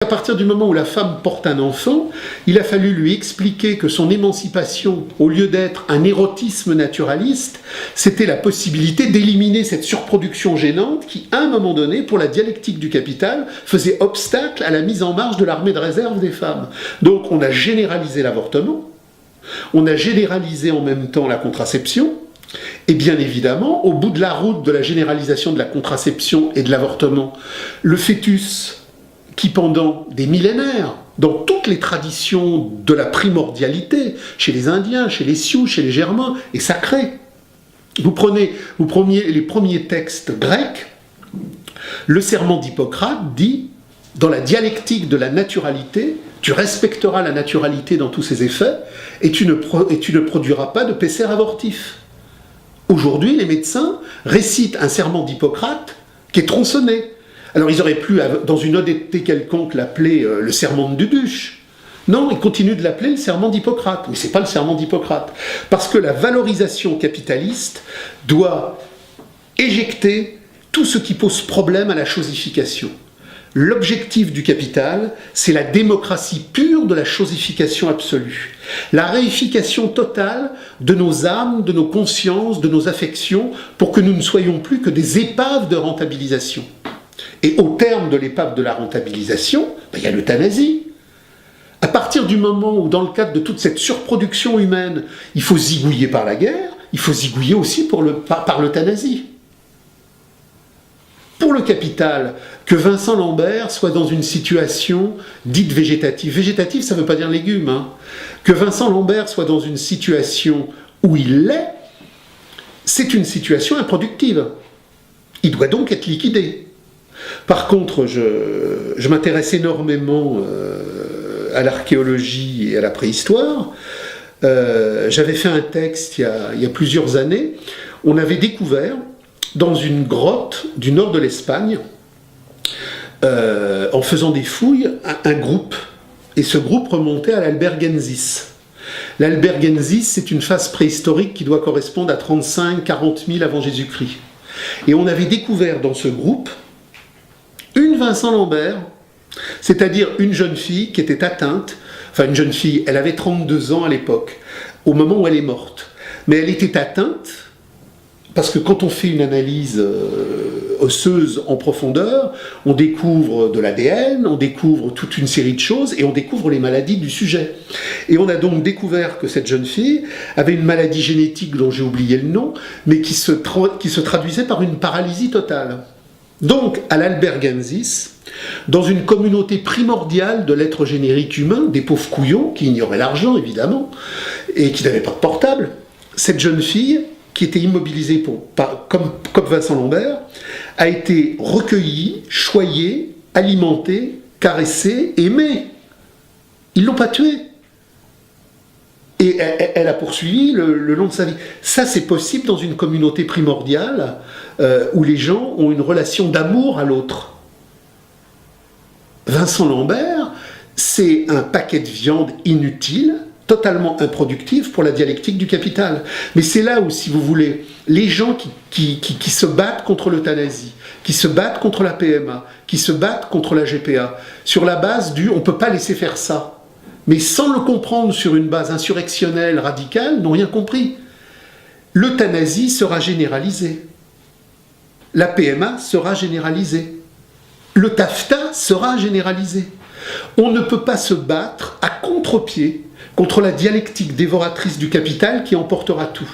À partir du moment où la femme porte un enfant, il a fallu lui expliquer que son émancipation, au lieu d'être un érotisme naturaliste, c'était la possibilité d'éliminer cette surproduction gênante qui, à un moment donné, pour la dialectique du capital, faisait obstacle à la mise en marche de l'armée de réserve des femmes. Donc on a généralisé l'avortement, on a généralisé en même temps la contraception, et bien évidemment, au bout de la route de la généralisation de la contraception et de l'avortement, le fœtus qui pendant des millénaires, dans toutes les traditions de la primordialité, chez les Indiens, chez les Sioux, chez les Germains, est sacré. Vous prenez les premiers textes grecs, le serment d'Hippocrate dit, dans la dialectique de la naturalité, tu respecteras la naturalité dans tous ses effets, et tu ne produiras pas de pécer avortif. Aujourd'hui, les médecins récitent un serment d'Hippocrate qui est tronçonné. Alors ils auraient pu, dans une honnêteté quelconque, l'appeler le serment de Duduche. Non, ils continuent de l'appeler le serment d'Hippocrate. Mais ce n'est pas le serment d'Hippocrate. Parce que la valorisation capitaliste doit éjecter tout ce qui pose problème à la chosification. L'objectif du capital, c'est la démocratie pure de la chosification absolue. La réification totale de nos âmes, de nos consciences, de nos affections, pour que nous ne soyons plus que des épaves de rentabilisation. Et au terme de l'épave de la rentabilisation, il y a l'euthanasie. À partir du moment où, dans le cadre de toute cette surproduction humaine, il faut zigouiller par la guerre, il faut zigouiller aussi par l'euthanasie. Pour le capital, que Vincent Lambert soit dans une situation dite végétative. Végétative, ça ne veut pas dire légumes. Hein. Que Vincent Lambert soit dans une situation où il l'est, c'est une situation improductive. Il doit donc être liquidé. Par contre, je m'intéresse énormément à l'archéologie et à la préhistoire. J'avais fait un texte il y a plusieurs années. On avait découvert dans une grotte du nord de l'Espagne, en faisant des fouilles, un groupe. Et ce groupe remontait à l'Albergensis. L'Albergensis, c'est une phase préhistorique qui doit correspondre à 35-40 000 avant Jésus-Christ. Et on avait découvert dans ce groupe une Vincent Lambert, c'est-à-dire une jeune fille qui était atteinte, enfin une jeune fille, elle avait 32 ans à l'époque, au moment où elle est morte. Mais elle était atteinte, parce que quand on fait une analyse osseuse en profondeur, on découvre de l'ADN, on découvre toute une série de choses, et on découvre les maladies du sujet. Et on a donc découvert que cette jeune fille avait une maladie génétique dont j'ai oublié le nom, mais qui se traduisait par une paralysie totale. Donc, à l'Albergensis, dans une communauté primordiale de l'être générique humain, des pauvres couillons, qui ignoraient l'argent, évidemment, et qui n'avaient pas de portable, cette jeune fille, qui était immobilisée comme Vincent Lambert, a été recueillie, choyée, alimentée, caressée, aimée. Ils ne l'ont pas tuée. Et elle a poursuivi le long de sa vie. Ça, c'est possible dans une communauté primordiale où les gens ont une relation d'amour à l'autre. Vincent Lambert, c'est un paquet de viande inutile, totalement improductif pour la dialectique du capital. Mais c'est là où, si vous voulez, les gens qui se battent contre l'euthanasie, qui se battent contre la PMA, qui se battent contre la GPA, sur la base du « on ne peut pas laisser faire ça », mais sans le comprendre sur une base insurrectionnelle, radicale, n'ont rien compris. L'euthanasie sera généralisée. La PMA sera généralisée. Le taffetas sera généralisé. On ne peut pas se battre à contre-pied contre la dialectique dévoratrice du capital qui emportera tout.